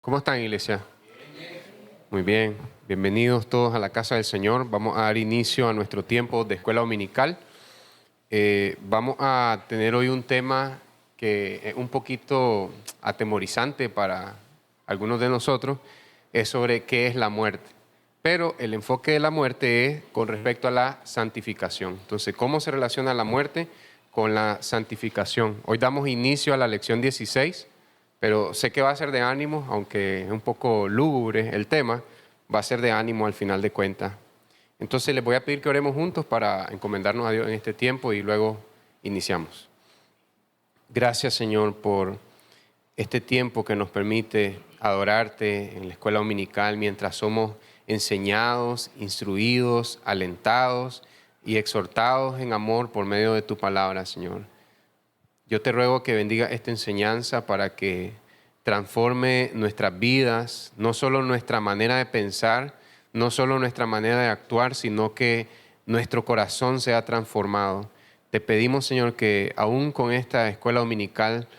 ¿Cómo están, iglesia? Muy bien. Bienvenidos todos a la casa del Señor. Vamos a dar inicio a nuestro tiempo de escuela dominical. Vamos a tener hoy un tema que es un poquito atemorizante para algunos de nosotros. Es sobre qué es la muerte. Pero el enfoque de la muerte es con respecto a la santificación. Entonces, ¿cómo se relaciona la muerte con la santificación? Hoy damos inicio a la lección 16. Pero sé que va a ser de ánimo, aunque es un poco lúgubre el tema, va a ser de ánimo al final de cuentas. Entonces les voy a pedir que oremos juntos para encomendarnos a Dios en este tiempo y luego iniciamos. Gracias, Señor, por este tiempo que nos permite adorarte en la escuela dominical mientras somos enseñados, instruidos, alentados y exhortados en amor por medio de tu palabra, Señor. Yo te ruego que bendiga esta enseñanza para que transforme nuestras vidas, no solo nuestra manera de pensar, no solo nuestra manera de actuar, sino que nuestro corazón sea transformado. Te pedimos, Señor, que aún con esta escuela dominical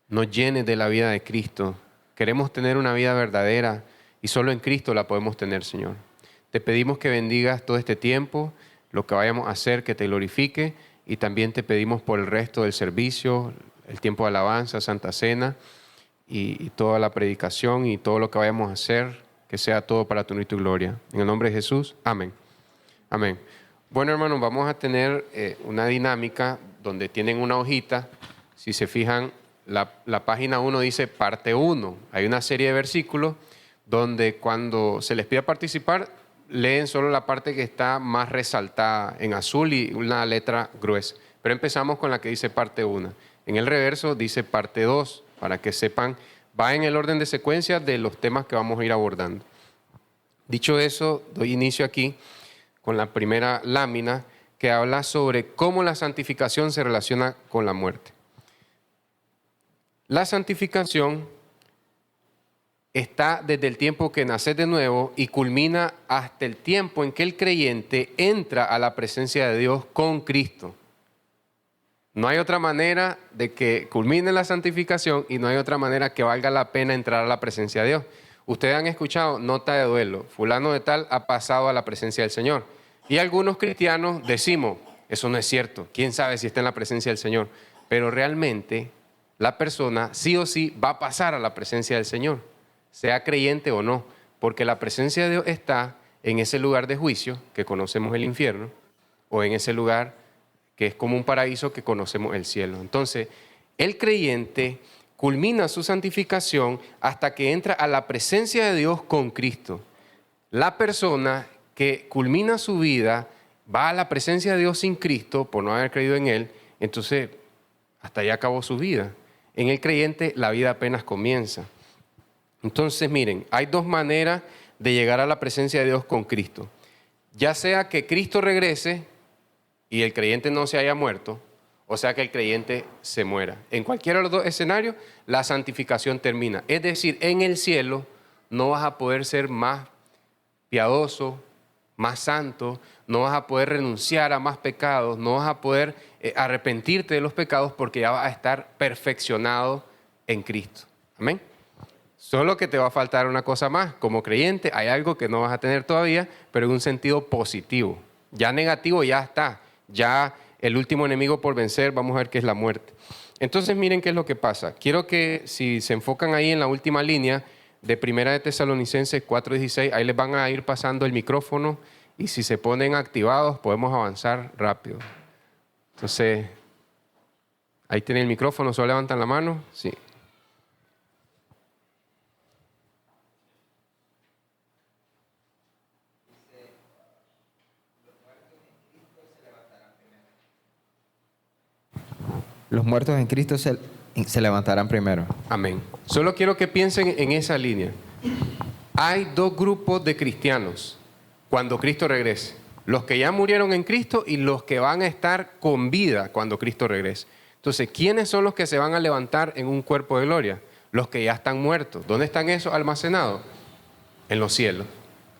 nos llenes de la vida de Cristo. Queremos tener una vida verdadera y solo en Cristo la podemos tener, Señor. Te pedimos que bendigas todo este tiempo, lo que vayamos a hacer, que te glorifique. Y también te pedimos por el resto del servicio, el tiempo de alabanza, Santa Cena y toda la predicación y todo lo que vayamos a hacer, que sea todo para tu honor y tu gloria. En el nombre de Jesús, amén. Amén. Bueno, hermanos, vamos a tener una dinámica donde tienen una hojita. Si se fijan, la página 1 dice parte 1. Hay una serie de versículos donde cuando se les pida participar, leen solo la parte que está más resaltada en azul y una letra gruesa. Pero empezamos con la que dice parte 1. En el reverso dice parte 2, para que sepan, va en el orden de secuencia de los temas que vamos a ir abordando. Dicho eso, doy inicio aquí con la primera lámina que habla sobre cómo la santificación se relaciona con la muerte. La santificación está desde el tiempo que naces de nuevo y culmina hasta el tiempo en que el creyente entra a la presencia de Dios con Cristo. No hay otra manera de que culmine la santificación y no hay otra manera que valga la pena entrar a la presencia de Dios. Ustedes han escuchado nota de duelo, fulano de tal ha pasado a la presencia del Señor. Y algunos cristianos decimos, eso no es cierto, quién sabe si está en la presencia del Señor. Pero realmente la persona sí o sí va a pasar a la presencia del Señor, sea creyente o no, porque la presencia de Dios está en ese lugar de juicio, que conocemos el infierno, o en ese lugar que es como un paraíso, que conocemos el cielo. Entonces, el creyente culmina su santificación hasta que entra a la presencia de Dios con Cristo. La persona que culmina su vida va a la presencia de Dios sin Cristo, por no haber creído en Él, entonces hasta ahí acabó su vida. En el creyente la vida apenas comienza. Entonces, miren, hay dos maneras de llegar a la presencia de Dios con Cristo. Ya sea que Cristo regrese y el creyente no se haya muerto, o sea que el creyente se muera. En cualquiera de los dos escenarios, la santificación termina. Es decir, en el cielo no vas a poder ser más piadoso, más santo, no vas a poder renunciar a más pecados, no vas a poder arrepentirte de los pecados porque ya vas a estar perfeccionado en Cristo. Amén. Solo que te va a faltar una cosa más. Como creyente hay algo que no vas a tener todavía, pero en un sentido positivo. Ya negativo ya está. Ya el último enemigo por vencer, vamos a ver qué es la muerte. Entonces miren qué es lo que pasa. Quiero que si se enfocan ahí en la última línea de Primera de Tesalonicenses 4:16, ahí les van a ir pasando el micrófono y si se ponen activados podemos avanzar rápido. Entonces, ahí tienen el micrófono, solo levantan la mano. Sí. Los muertos en Cristo se levantarán primero. Amén. Solo quiero que piensen en esa línea. Hay dos grupos de cristianos cuando Cristo regrese. Los que ya murieron en Cristo y los que van a estar con vida cuando Cristo regrese. Entonces, ¿quiénes son los que se van a levantar en un cuerpo de gloria? Los que ya están muertos. ¿Dónde están esos almacenados? En los cielos,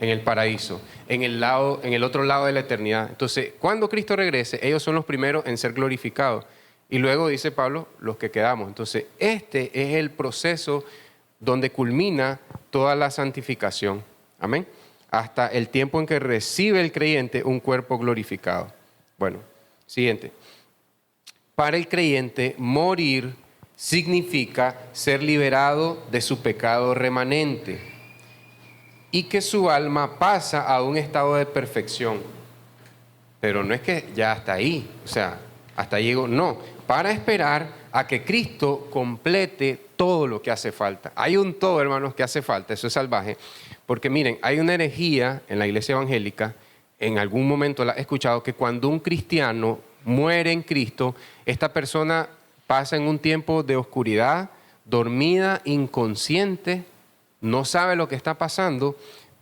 en el paraíso, en el otro lado de la eternidad. Entonces, cuando Cristo regrese, ellos son los primeros en ser glorificados. Y luego dice Pablo, los que quedamos. Entonces, este es el proceso donde culmina toda la santificación. Amén. Hasta el tiempo en que recibe el creyente un cuerpo glorificado. Bueno, siguiente. Para el creyente, morir significa ser liberado de su pecado remanente y que su alma pasa a un estado de perfección. Pero no es que ya hasta ahí, o sea, hasta ahí llegó, no. Para esperar a que Cristo complete todo lo que hace falta. Hay un todo, hermanos, que hace falta, eso es salvaje. Porque miren, hay una herejía en la iglesia evangélica, en algún momento la he escuchado, que cuando un cristiano muere en Cristo, esta persona pasa en un tiempo de oscuridad, dormida, inconsciente, no sabe lo que está pasando,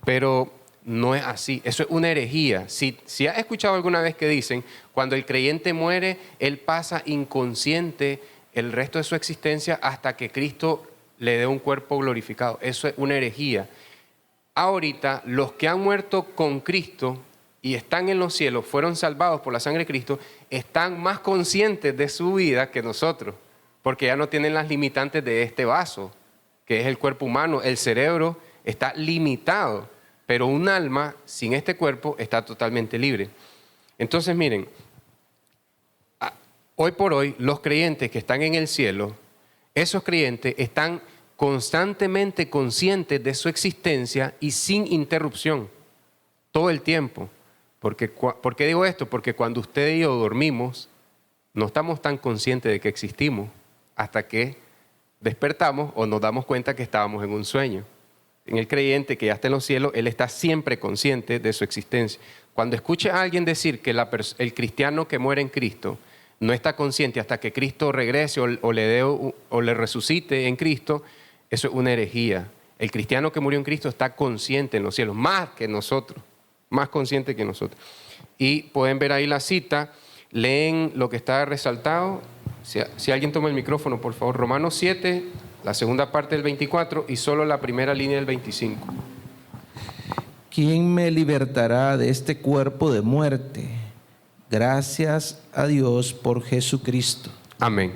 pero no es así. Eso es una herejía. Si has escuchado alguna vez que dicen, cuando el creyente muere, él pasa inconsciente el resto de su existencia hasta que Cristo le dé un cuerpo glorificado. Eso es una herejía. Ahorita, los que han muerto con Cristo y están en los cielos, fueron salvados por la sangre de Cristo, están más conscientes de su vida que nosotros, porque ya no tienen las limitantes de este vaso, que es el cuerpo humano. El cerebro está limitado, pero un alma sin este cuerpo está totalmente libre. Entonces, miren, hoy por hoy, los creyentes que están en el cielo, esos creyentes están constantemente conscientes de su existencia y sin interrupción, todo el tiempo. ¿Por qué digo esto? Porque cuando usted y yo dormimos, no estamos tan conscientes de que existimos hasta que despertamos o nos damos cuenta que estábamos en un sueño. En el creyente que ya está en los cielos, él está siempre consciente de su existencia. Cuando escuche a alguien decir que el cristiano que muere en Cristo no está consciente hasta que Cristo regrese o le resucite en Cristo, eso es una herejía. El cristiano que murió en Cristo está consciente en los cielos, más que nosotros, más consciente que nosotros. Y pueden ver ahí la cita, leen lo que está resaltado. Si alguien toma el micrófono, por favor. Romanos 7, la segunda parte del 24 y solo la primera línea del 25. ¿Quién me libertará de este cuerpo de muerte? Gracias a Dios por Jesucristo. Amén.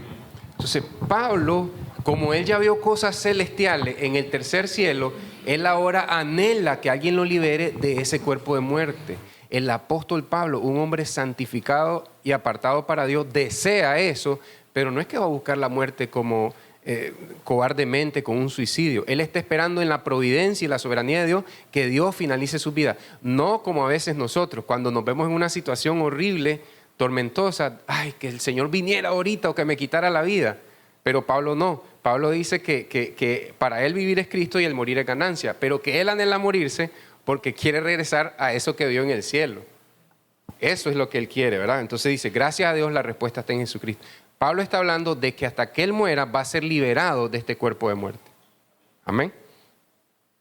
Entonces, Pablo, como él ya vio cosas celestiales en el tercer cielo, él ahora anhela que alguien lo libere de ese cuerpo de muerte. El apóstol Pablo, un hombre santificado y apartado para Dios, desea eso, pero no es que va a buscar la muerte como cobardemente con un suicidio. Él está esperando en la providencia y la soberanía de Dios que Dios finalice su vida. No como a veces nosotros, cuando nos vemos en una situación horrible, tormentosa, ay, que el Señor viniera ahorita o que me quitara la vida. Pero Pablo no. Pablo dice que para él vivir es Cristo y el morir es ganancia, pero que él anhela morirse porque quiere regresar a eso que vio en el cielo. Eso es lo que él quiere, ¿verdad? Entonces dice, gracias a Dios la respuesta está en Jesucristo. Pablo está hablando de que hasta que él muera va a ser liberado de este cuerpo de muerte. Amén.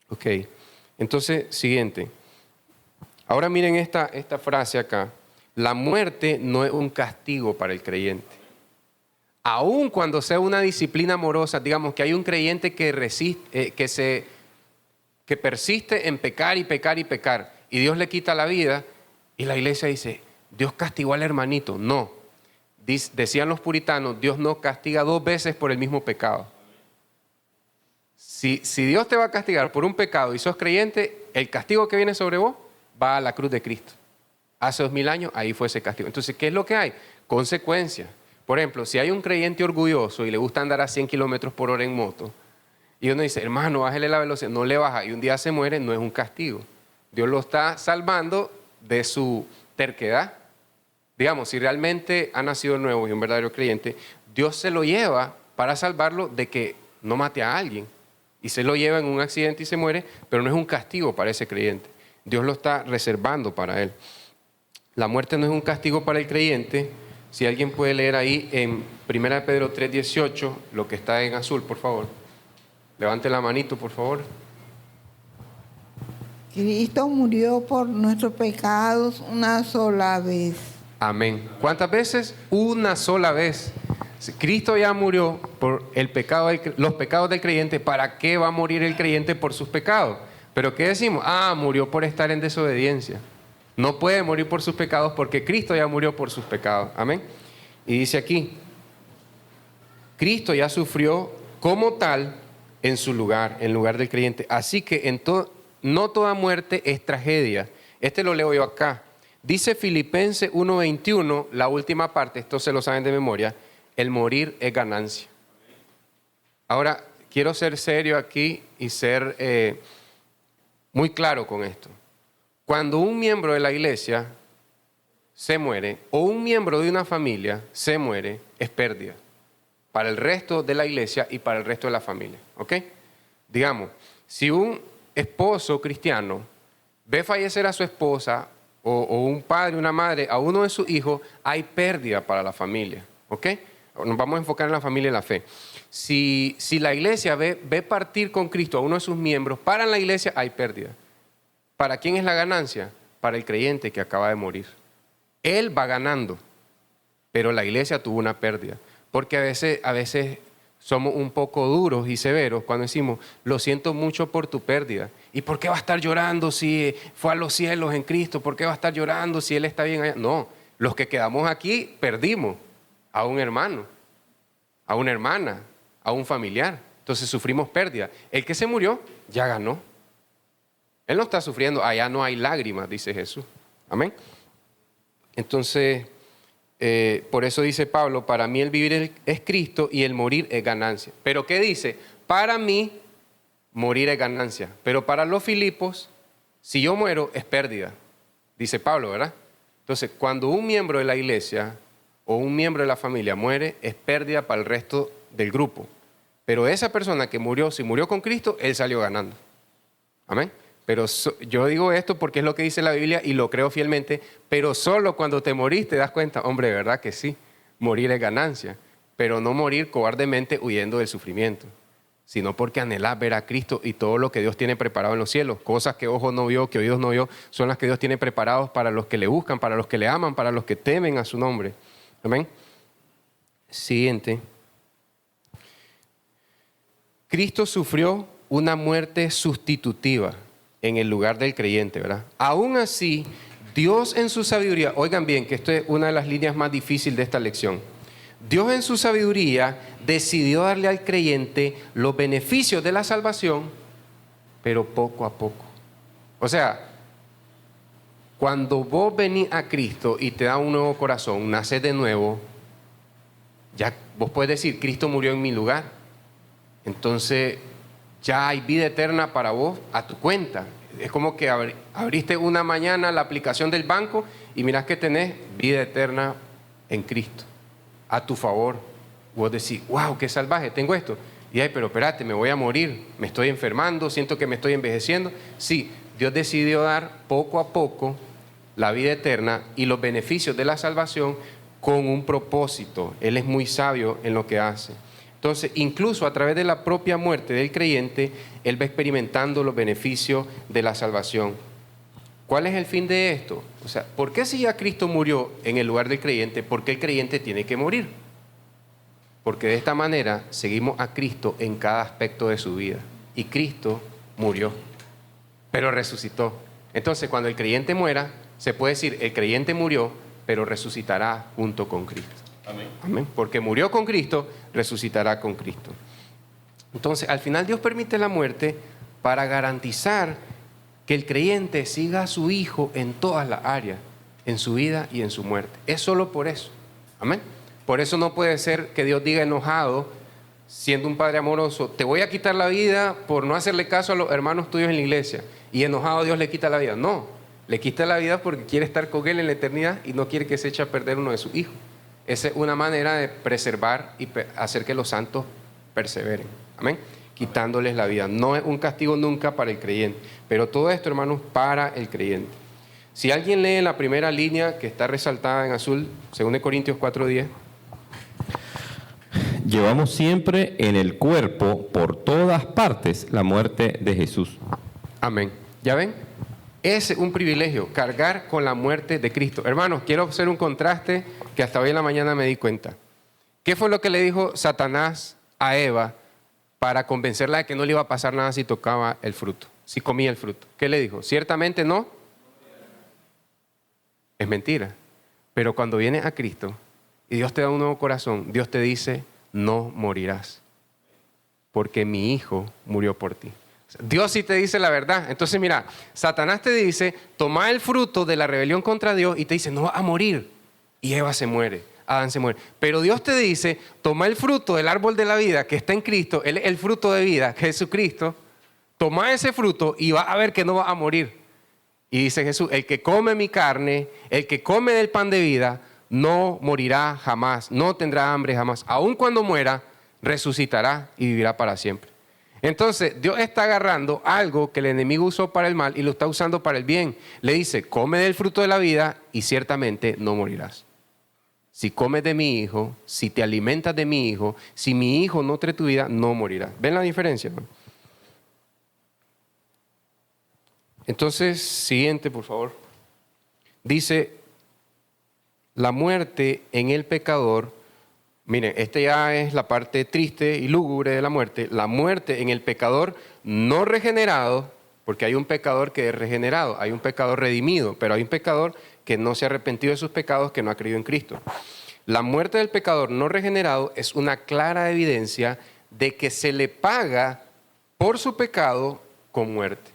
Ok. Entonces, siguiente. Ahora miren esta frase acá. La muerte no es un castigo para el creyente. Aun cuando sea una disciplina amorosa, digamos que hay un creyente que persiste en pecar y pecar y pecar, y Dios le quita la vida, y la iglesia dice, Dios castigó al hermanito. No. Decían los puritanos, Dios no castiga 2 veces por el mismo pecado. Si Dios te va a castigar por un pecado y sos creyente, el castigo que viene sobre vos va a la cruz de Cristo. Hace 2000 años, ahí fue ese castigo. Entonces, ¿qué es lo que hay? Consecuencias. Por ejemplo, si hay un creyente orgulloso y le gusta andar a 100 kilómetros por hora en moto, y uno dice, hermano, bájale la velocidad, no le baja, y un día se muere, no es un castigo. Dios lo está salvando de su terquedad. Digamos, si realmente ha nacido nuevo y un verdadero creyente, Dios se lo lleva para salvarlo de que no mate a alguien. Y se lo lleva en un accidente y se muere, pero no es un castigo para ese creyente. Dios lo está reservando para él. La muerte no es un castigo para el creyente. Si alguien puede leer ahí en 1 Pedro 3:18, lo que está en azul, por favor. Levante la manito, por favor. Cristo murió por nuestros pecados una sola vez. Amén. ¿Cuántas veces? Una sola vez. Cristo ya murió por los pecados del creyente. ¿Para qué va a morir el creyente por sus pecados? ¿Pero qué decimos? Murió por estar en desobediencia. No puede morir por sus pecados porque Cristo ya murió por sus pecados. Amén. Y dice aquí, Cristo ya sufrió como tal en su lugar, en lugar del creyente. Así que no toda muerte es tragedia. Este lo leo yo acá. Dice Filipenses 1:21, la última parte, esto se lo saben de memoria, el morir es ganancia. Ahora, quiero ser serio aquí y ser muy claro con esto. Cuando un miembro de la iglesia se muere o un miembro de una familia se muere, es pérdida para el resto de la iglesia y para el resto de la familia. ¿Ok? Digamos, si un esposo cristiano ve fallecer a su esposa o un padre, una madre, a uno de sus hijos, hay pérdida para la familia. ¿Ok? Nos vamos a enfocar en la familia y la fe. Si la iglesia ve partir con Cristo a uno de sus miembros, para la iglesia hay pérdida. ¿Para quién es la ganancia? Para el creyente que acaba de morir. Él va ganando, pero la iglesia tuvo una pérdida. Porque a veces somos un poco duros y severos cuando decimos, lo siento mucho por tu pérdida. ¿Y por qué va a estar llorando si fue a los cielos en Cristo? ¿Por qué va a estar llorando si Él está bien allá? No, los que quedamos aquí perdimos a un hermano, a una hermana, a un familiar. Entonces sufrimos pérdida. El que se murió ya ganó. Él no está sufriendo, allá no hay lágrimas, dice Jesús. Amén. Entonces, por eso dice Pablo, para mí el vivir es Cristo y el morir es ganancia. ¿Pero qué dice? Para mí, morir es ganancia. Pero para los Filipos, si yo muero, es pérdida. Dice Pablo, ¿verdad? Entonces, cuando un miembro de la iglesia o un miembro de la familia muere, es pérdida para el resto del grupo. Pero esa persona que murió, si murió con Cristo, él salió ganando. Amén. Pero yo digo esto porque es lo que dice la Biblia y lo creo fielmente, pero solo cuando te morís te das cuenta, hombre, ¿verdad que sí? Morir es ganancia, pero no morir cobardemente huyendo del sufrimiento, sino porque anhelás ver a Cristo y todo lo que Dios tiene preparado en los cielos. Cosas que ojos no vio, que oídos no vio, son las que Dios tiene preparados para los que le buscan, para los que le aman, para los que temen a su nombre. Amén. Siguiente. Cristo sufrió una muerte sustitutiva en el lugar del creyente, ¿verdad? Aún así, Dios en su sabiduría, oigan bien, que esto es una de las líneas más difíciles de esta lección. Dios en su sabiduría decidió darle al creyente los beneficios de la salvación, pero poco a poco. O sea, cuando vos venís a Cristo y te da un nuevo corazón, naces de nuevo, ya vos puedes decir, Cristo murió en mi lugar. Entonces, ya hay vida eterna para vos a tu cuenta. Es como que abriste una mañana la aplicación del banco y mirás que tenés vida eterna en Cristo, a tu favor. Vos decís, wow, qué salvaje, tengo esto. Y ay, pero espérate, me voy a morir, me estoy enfermando, siento que me estoy envejeciendo. Sí, Dios decidió dar poco a poco la vida eterna y los beneficios de la salvación con un propósito. Él es muy sabio en lo que hace. Entonces, incluso a través de la propia muerte del creyente, él va experimentando los beneficios de la salvación. ¿Cuál es el fin de esto? O sea, ¿por qué si ya Cristo murió en el lugar del creyente, por qué el creyente tiene que morir? Porque de esta manera seguimos a Cristo en cada aspecto de su vida. Y Cristo murió, pero resucitó. Entonces, cuando el creyente muera, se puede decir, el creyente murió, pero resucitará junto con Cristo. Amén. Amén. Porque murió con Cristo, resucitará con Cristo. Entonces, al final Dios permite la muerte para garantizar que el creyente siga a su Hijo en todas las áreas, en su vida y en su muerte. Es solo por eso. Amén. Por eso no puede ser que Dios diga enojado, siendo un Padre amoroso, te voy a quitar la vida por no hacerle caso a los hermanos tuyos en la iglesia. Y enojado Dios le quita la vida. No, le quita la vida porque quiere estar con Él en la eternidad y no quiere que se eche a perder uno de sus hijos. Esa es una manera de preservar y hacer que los santos perseveren. Amén. Quitándoles la vida. No es un castigo nunca para el creyente. Pero todo esto, hermanos, para el creyente. Si alguien lee la primera línea que está resaltada en azul, 2 Corintios 4:10. Llevamos siempre en el cuerpo, por todas partes, la muerte de Jesús. Amén. ¿Ya ven? Es un privilegio, cargar con la muerte de Cristo. Hermanos, quiero hacer un contraste que hasta hoy en la mañana me di cuenta. ¿Qué fue lo que le dijo Satanás a Eva para convencerla de que no le iba a pasar nada si tocaba el fruto, si comía el fruto? ¿Qué le dijo? Ciertamente no. Es mentira. Pero cuando vienes a Cristo y Dios te da un nuevo corazón, Dios te dice, no morirás. porque mi hijo murió por ti. Dios sí te dice la verdad. Entonces mira, Satanás te dice, toma el fruto de la rebelión contra Dios y te dice, no vas a morir. Y Eva se muere, Adán se muere. Pero Dios te dice, toma el fruto del árbol de la vida que está en Cristo, el fruto de vida, que es Jesucristo, toma ese fruto y vas a ver que no vas a morir. Y dice Jesús, el que come mi carne, el que come del pan de vida, no morirá jamás, no tendrá hambre jamás. Aun cuando muera, resucitará y vivirá para siempre. Entonces, Dios está agarrando algo que el enemigo usó para el mal y lo está usando para el bien. Le dice, come del fruto de la vida y ciertamente no morirás. Si comes de mi hijo, si te alimentas de mi hijo, si mi hijo nutre tu vida, no morirás. ¿Ven la diferencia? Entonces, siguiente, por favor. Dice, la muerte en el pecador. Miren, esta ya es la parte triste y lúgubre de la muerte. La muerte en el pecador no regenerado, porque hay un pecador que es regenerado, hay un pecador redimido, pero hay un pecador que no se ha arrepentido de sus pecados, que no ha creído en Cristo. La muerte del pecador no regenerado es una clara evidencia de que se le paga por su pecado con muerte.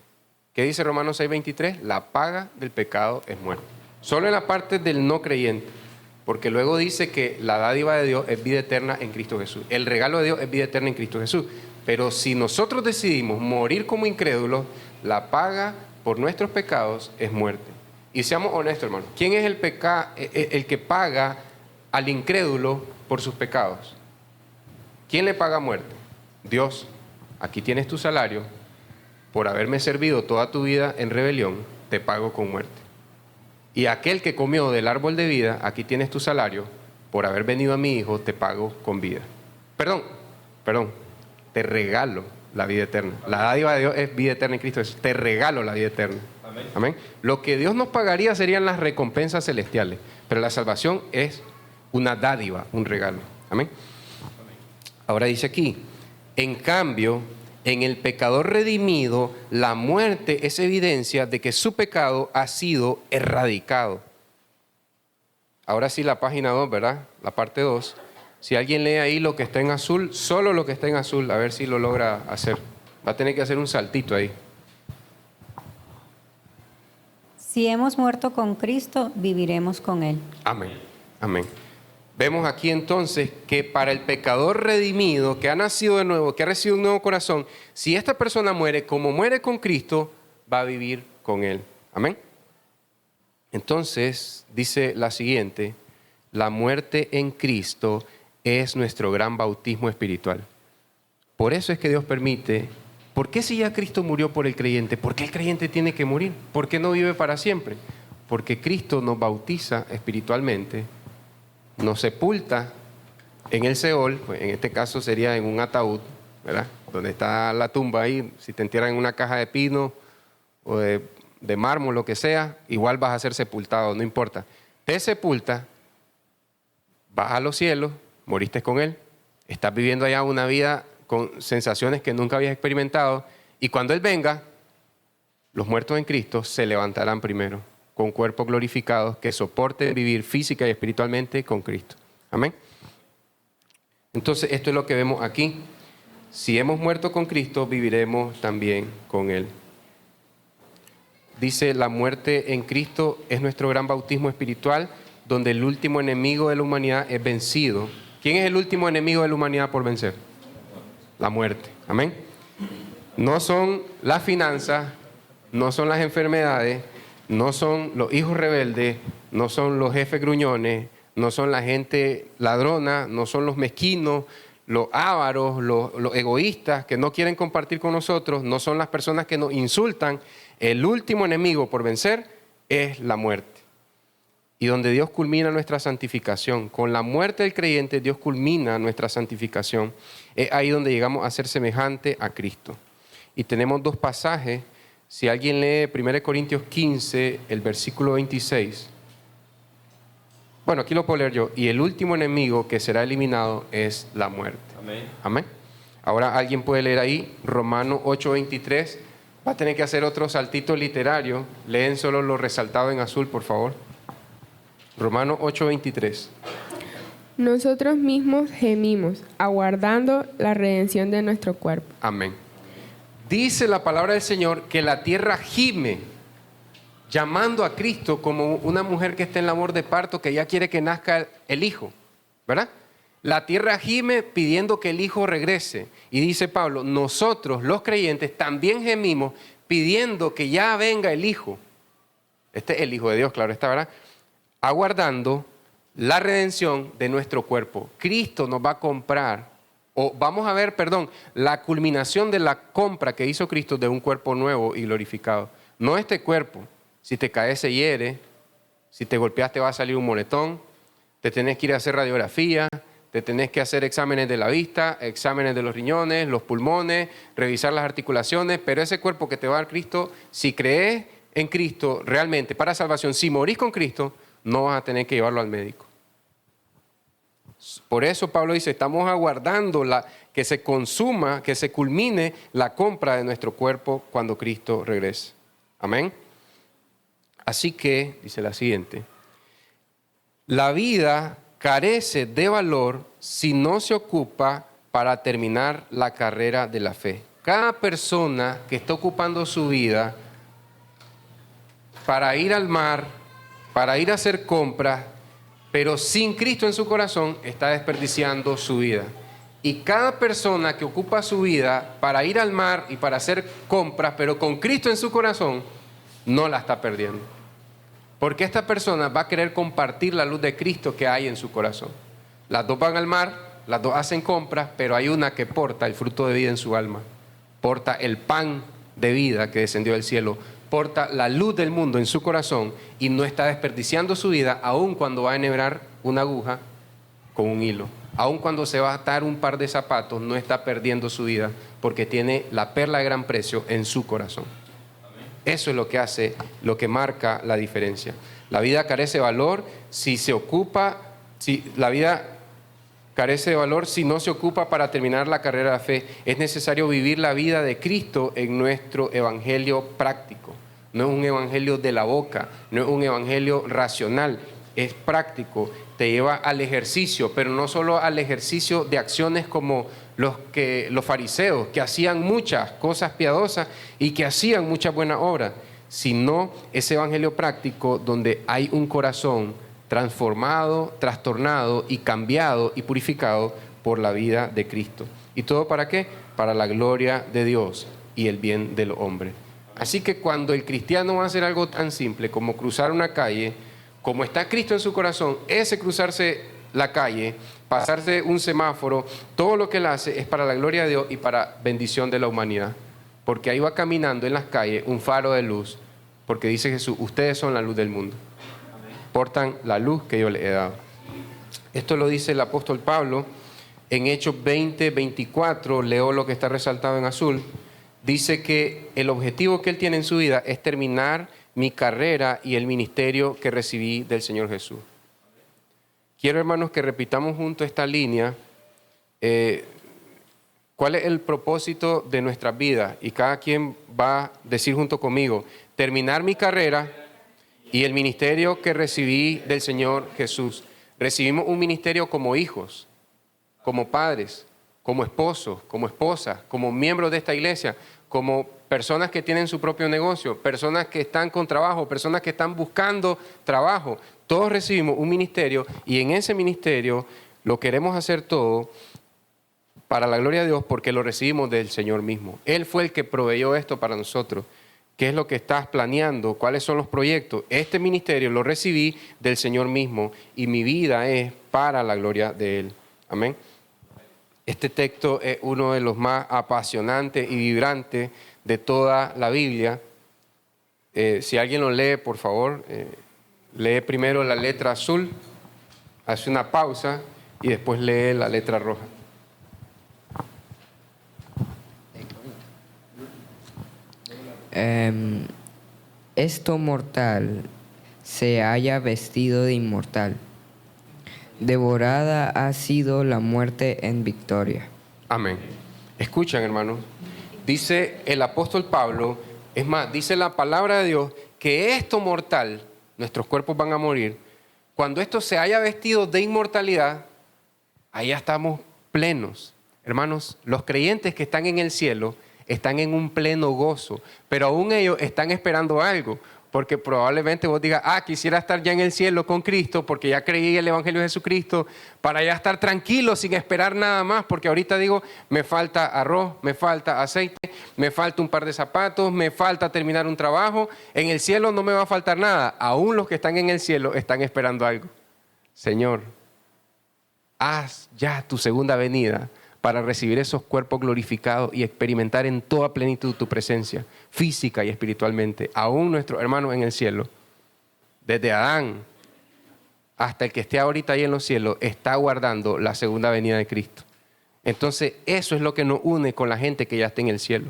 ¿Qué dice Romanos 6:23? La paga del pecado es muerte. Solo en la parte del no creyente. Porque luego dice que la dádiva de Dios es vida eterna en Cristo Jesús. El regalo de Dios es vida eterna en Cristo Jesús. Pero si nosotros decidimos morir como incrédulos, la paga por nuestros pecados es muerte. Y seamos honestos, hermanos. ¿Quién es el que paga al incrédulo por sus pecados? ¿Quién le paga muerte? Dios. Aquí tienes tu salario. Por haberme servido toda tu vida en rebelión, te pago con muerte. Y aquel que comió del árbol de vida, aquí tienes tu salario, por haber venido a mi hijo, te pago con vida. Perdón, te regalo la vida eterna. La dádiva de Dios es vida eterna en Cristo Jesús. Te regalo la vida eterna. Amén. Amén. Lo que Dios nos pagaría serían las recompensas celestiales, pero la salvación es una dádiva, un regalo. Amén. Ahora dice aquí, en cambio, en el pecador redimido, la muerte es evidencia de que su pecado ha sido erradicado. Ahora sí la página 2, ¿verdad? La parte 2. Si alguien lee ahí lo que está en azul, solo lo que está en azul, a ver si lo logra hacer. Va a tener que hacer un saltito ahí. Si hemos muerto con Cristo, viviremos con Él. Amén, amén. Vemos aquí entonces que para el pecador redimido, que ha nacido de nuevo, que ha recibido un nuevo corazón, si esta persona muere como muere con Cristo, va a vivir con Él. Amén. Entonces, dice la siguiente, la muerte en Cristo es nuestro gran bautismo espiritual. Por eso es que Dios permite, ¿por qué si ya Cristo murió por el creyente? ¿Por qué el creyente tiene que morir? ¿Por qué no vive para siempre? Porque Cristo nos bautiza espiritualmente, nos sepulta en el Seol, pues en este caso sería en un ataúd, ¿verdad? Donde está la tumba ahí, si te entierran en una caja de pino o de mármol, lo que sea, igual vas a ser sepultado, no importa. Te sepulta, vas a los cielos, moriste con Él, estás viviendo allá una vida con sensaciones que nunca habías experimentado, y cuando Él venga, los muertos en Cristo se levantarán primero, con cuerpos glorificados que soporten vivir física y espiritualmente con Cristo. Amén. Entonces, esto es lo que vemos aquí. Si hemos muerto con Cristo, viviremos también con Él. Dice, la muerte en Cristo es nuestro gran bautismo espiritual, donde el último enemigo de la humanidad es vencido. ¿Quién es el último enemigo de la humanidad por vencer? La muerte. Amén. No son las finanzas, no son las enfermedades, no son los hijos rebeldes, no son los jefes gruñones, no son la gente ladrona, no son los mezquinos, los ávaros, los egoístas que no quieren compartir con nosotros, no son las personas que nos insultan. El último enemigo por vencer es la muerte. Y donde Dios culmina nuestra santificación, con la muerte del creyente Dios culmina nuestra santificación. Es ahí donde llegamos a ser semejante a Cristo. Y tenemos dos pasajes. Si alguien lee 1 Corintios 15, el versículo 26. Bueno, aquí lo puedo leer yo. Y el último enemigo que será eliminado es la muerte. Amén. Amén. Ahora alguien puede leer ahí Romanos 8:23. Va a tener que hacer otro saltito literario. Leen solo lo resaltado en azul, por favor. Romanos 8:23. Nosotros mismos gemimos, aguardando la redención de nuestro cuerpo. Amén. Dice la palabra del Señor que la tierra gime, llamando a Cristo como una mujer que está en labor de parto, que ya quiere que nazca el hijo, ¿verdad? La tierra gime pidiendo que el hijo regrese. Y dice Pablo, nosotros los creyentes también gemimos pidiendo que ya venga el hijo. Este es el hijo de Dios, claro está, ¿verdad? Aguardando la redención de nuestro cuerpo. Cristo nos va a comprar, o vamos a ver, la culminación de la compra que hizo Cristo de un cuerpo nuevo y glorificado. No este cuerpo, si te caes se hiere, si te golpeas te va a salir un moretón, te tenés que ir a hacer radiografía, te tenés que hacer exámenes de la vista, exámenes de los riñones, los pulmones, revisar las articulaciones, pero ese cuerpo que te va a dar Cristo, si crees en Cristo realmente para salvación, si morís con Cristo, no vas a tener que llevarlo al médico. Por eso Pablo dice, estamos aguardando que se consuma, que se culmine la compra de nuestro cuerpo cuando Cristo regrese. Amén. Así que, dice la siguiente, la vida carece de valor si no se ocupa para terminar la carrera de la fe. Cada persona que está ocupando su vida para ir al mar, para ir a hacer compras, pero sin Cristo en su corazón, está desperdiciando su vida. Y cada persona que ocupa su vida para ir al mar y para hacer compras, pero con Cristo en su corazón, no la está perdiendo. Porque esta persona va a querer compartir la luz de Cristo que hay en su corazón. Las dos van al mar, las dos hacen compras, pero hay una que porta el fruto de vida en su alma. Porta el pan de vida que descendió del cielo. Porta la luz del mundo en su corazón y no está desperdiciando su vida, aun cuando va a enhebrar una aguja con un hilo. Aun cuando se va a atar un par de zapatos, no está perdiendo su vida porque tiene la perla de gran precio en su corazón. Eso es lo que hace, lo que marca la diferencia. La vida carece de valor si no se ocupa para terminar la carrera de la fe. Es necesario vivir la vida de Cristo en nuestro evangelio práctico. No es un evangelio de la boca, no es un evangelio racional, es práctico. Te lleva al ejercicio, pero no solo al ejercicio de acciones como los fariseos, que hacían muchas cosas piadosas y que hacían muchas buenas obras, sino ese evangelio práctico donde hay un corazón transformado, trastornado y cambiado y purificado por la vida de Cristo. ¿Y todo para qué? Para la gloria de Dios y el bien del hombre. Así que cuando el cristiano va a hacer algo tan simple como cruzar una calle, como está Cristo en su corazón, ese cruzarse la calle, pasarse un semáforo, todo lo que él hace es para la gloria de Dios y para bendición de la humanidad. Porque ahí va caminando en las calles un faro de luz, porque dice Jesús, ustedes son la luz del mundo. Portan la luz que yo les he dado. Esto lo dice el apóstol Pablo en Hechos 20, 24, leo lo que está resaltado en azul. Dice que el objetivo que él tiene en su vida es terminar mi carrera y el ministerio que recibí del Señor Jesús. Quiero, hermanos, que repitamos juntos esta línea. ¿Cuál es el propósito de nuestras vidas? Y cada quien va a decir junto conmigo, terminar mi carrera y el ministerio que recibí del Señor Jesús. Recibimos un ministerio como hijos, como padres, como esposos, como esposas, como miembros de esta iglesia, como personas que tienen su propio negocio, personas que están con trabajo, personas que están buscando trabajo. Todos recibimos un ministerio y en ese ministerio lo queremos hacer todo para la gloria de Dios porque lo recibimos del Señor mismo. Él fue el que proveyó esto para nosotros. ¿Qué es lo que estás planeando? ¿Cuáles son los proyectos? Este ministerio lo recibí del Señor mismo y mi vida es para la gloria de Él. Amén. Este texto es uno de los más apasionantes y vibrantes de toda la Biblia. Si alguien lo lee, por favor, lee primero la letra azul, hace una pausa y después lee la letra roja. Esto mortal se haya vestido de inmortal. Devorada ha sido la muerte en victoria. Amén. Escuchan, hermanos. Dice el apóstol Pablo, es más, dice la palabra de Dios, que esto mortal, nuestros cuerpos van a morir, cuando esto se haya vestido de inmortalidad, ahí ya estamos plenos. Hermanos, los creyentes que están en el cielo están en un pleno gozo, pero aún ellos están esperando algo, porque probablemente vos digas, quisiera estar ya en el cielo con Cristo, porque ya creí el Evangelio de Jesucristo, para ya estar tranquilo sin esperar nada más, porque ahorita digo, me falta arroz, me falta aceite, me falta un par de zapatos, me falta terminar un trabajo. En el cielo no me va a faltar nada. Aún los que están en el cielo están esperando algo. Señor, haz ya tu segunda venida para recibir esos cuerpos glorificados y experimentar en toda plenitud tu presencia, física y espiritualmente. Aún nuestros hermanos en el cielo, desde Adán hasta el que esté ahorita ahí en los cielos, está aguardando la segunda venida de Cristo. Entonces, eso es lo que nos une con la gente que ya está en el cielo.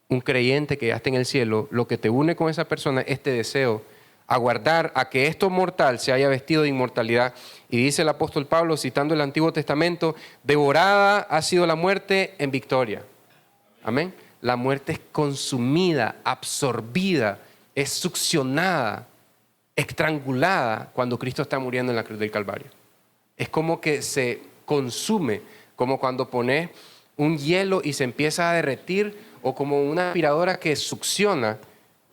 Un creyente que ya está en el cielo, lo que te une con esa persona es este deseo, aguardar a que esto mortal se haya vestido de inmortalidad. Y dice el apóstol Pablo, citando el Antiguo Testamento, devorada ha sido la muerte en victoria. Amén. La muerte es consumida, absorbida, es succionada, estrangulada cuando Cristo está muriendo en la cruz del Calvario. Es como que se consume, como cuando pones un hielo y se empieza a derretir, o como una aspiradora que succiona.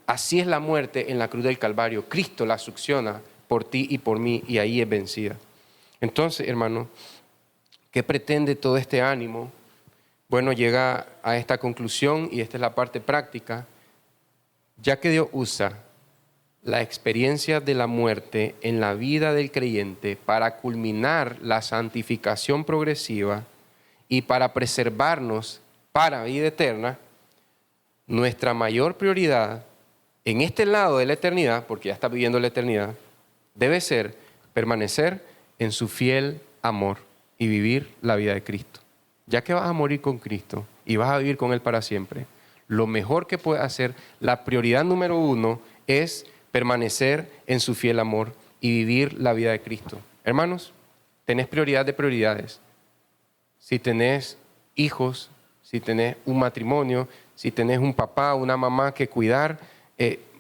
Así es la muerte en la cruz del Calvario. Cristo la succiona por ti y por mí, y ahí es vencida. Entonces, hermano, ¿qué pretende todo este ánimo? Bueno, llega a esta conclusión, y esta es la parte práctica. Ya que Dios usa la experiencia de la muerte en la vida del creyente para culminar la santificación progresiva y para preservarnos para vida eterna, nuestra mayor prioridad en este lado de la eternidad, porque ya está viviendo la eternidad, debe ser permanecer en su fiel amor y vivir la vida de Cristo. Ya que vas a morir con Cristo y vas a vivir con Él para siempre, lo mejor que puedes hacer, la prioridad número 1 es permanecer en su fiel amor y vivir la vida de Cristo. Hermanos, tenés prioridad de prioridades. Si tenés hijos, si tenés un matrimonio, si tenés un papá, una mamá que cuidar,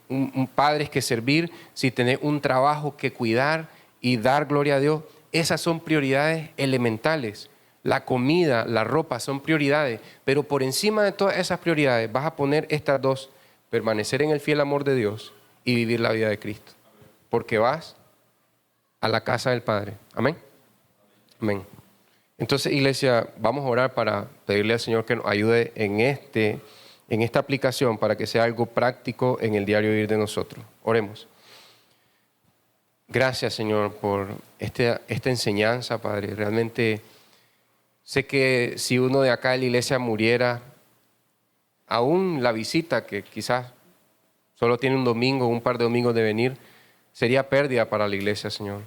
un padre que servir, si tenés un trabajo que cuidar y dar gloria a Dios, esas son prioridades elementales. La comida, la ropa son prioridades, pero por encima de todas esas prioridades vas a poner estas dos: permanecer en el fiel amor de Dios y vivir la vida de Cristo, porque vas a la casa del Padre. Amén. Amén. Entonces, iglesia, vamos a orar para pedirle al Señor que nos ayude en esta aplicación, para que sea algo práctico en el diario vivir de nosotros. Oremos. Gracias, Señor, por esta enseñanza, Padre. Realmente sé que si uno de acá de la iglesia muriera, aún la visita, que quizás solo tiene un domingo, un par de domingos de venir, sería pérdida para la iglesia, Señor.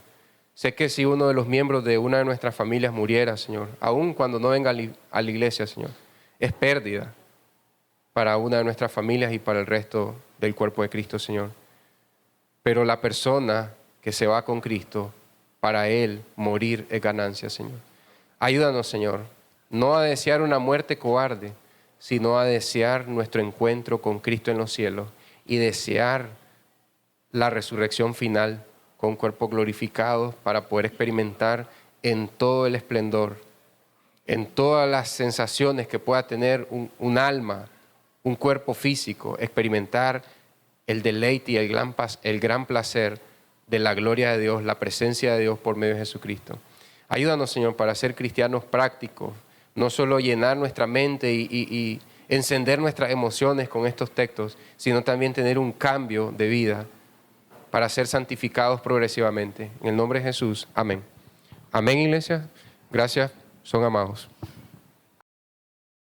Sé que si uno de los miembros de una de nuestras familias muriera, Señor, aún cuando no venga a la iglesia, Señor, es pérdida para una de nuestras familias y para el resto del cuerpo de Cristo, Señor. Pero la persona que se va con Cristo, para Él morir es ganancia, Señor. Ayúdanos, Señor, no a desear una muerte cobarde, sino a desear nuestro encuentro con Cristo en los cielos y desear la resurrección final con cuerpos glorificados para poder experimentar en todo el esplendor, en todas las sensaciones que pueda tener un alma, un cuerpo físico, experimentar el deleite y el gran placer de la gloria de Dios, la presencia de Dios por medio de Jesucristo. Ayúdanos, Señor, para ser cristianos prácticos, no solo llenar nuestra mente y encender nuestras emociones con estos textos, sino también tener un cambio de vida para ser santificados progresivamente. En el nombre de Jesús, amén. Amén, iglesia. Gracias, son amados.